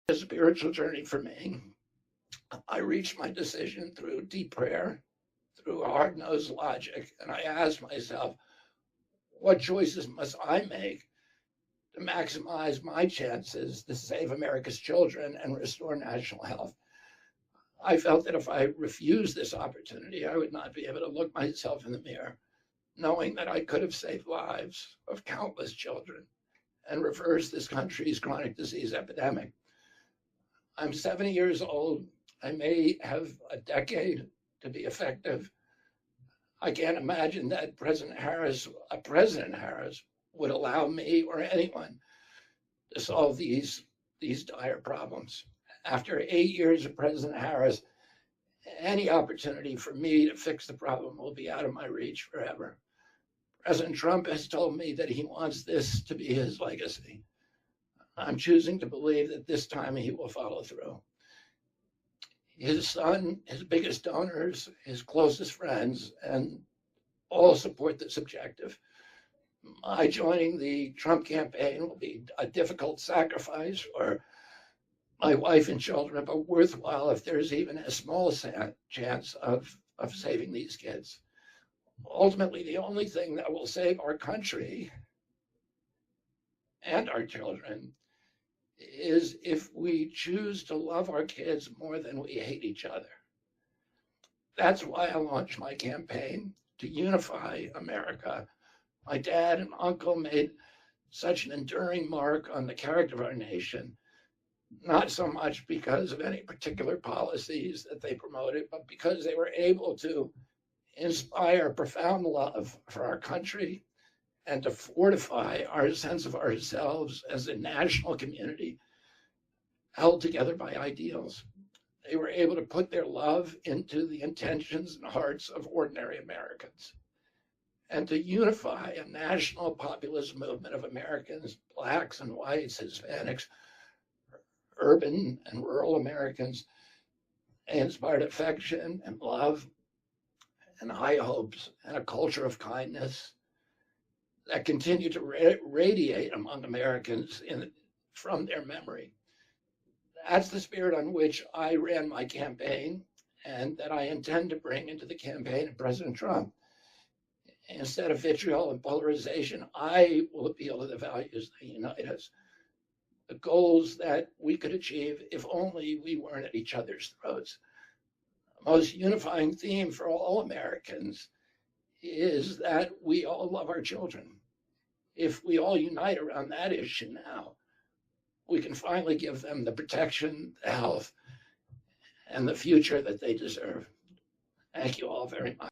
A spiritual journey for me. I reached my decision through deep prayer, through hard-nosed logic, and I asked myself, what choices must I make to maximize my chances to save America's children and restore national health? I felt that if I refused this opportunity, I would not be able to look myself in the mirror, knowing that I could have saved lives of countless children and reversed this country's chronic disease epidemic. I'm 70 years old. I may have a decade to be effective. I can't imagine that President Harris would allow me or anyone to solve these dire problems. After 8 years of President Harris, any opportunity for me to fix the problem will be out of my reach forever. President Trump has told me that he wants this to be his legacy. I'm choosing to believe that this time he will follow through. His son, his biggest donors, his closest friends, and all support this objective. My joining the Trump campaign will be a difficult sacrifice for my wife and children, but worthwhile if there's even a small chance of saving these kids. Ultimately, the only thing that will save our country and our children is if we choose to love our kids more than we hate each other. That's why I launched my campaign to unify America. My dad and uncle made such an enduring mark on the character of our nation, not so much because of any particular policies that they promoted, but because they were able to inspire profound love for our country and to fortify our sense of ourselves as a national community held together by ideals. They were able to put their love into the intentions and hearts of ordinary Americans and to unify a national populist movement of Americans, Blacks and whites, Hispanics, urban and rural Americans. They inspired affection and love and high hopes and a culture of kindness that continue to radiate among Americans from their memory. That's the spirit on which I ran my campaign and that I intend to bring into the campaign of President Trump. Instead of vitriol and polarization, I will appeal to the values that unite us, the goals that we could achieve if only we weren't at each other's throats. The most unifying theme for all Americans is that we all love our children. If we all unite around that issue now, we can finally give them the protection, the health, and the future that they deserve. Thank you all very much.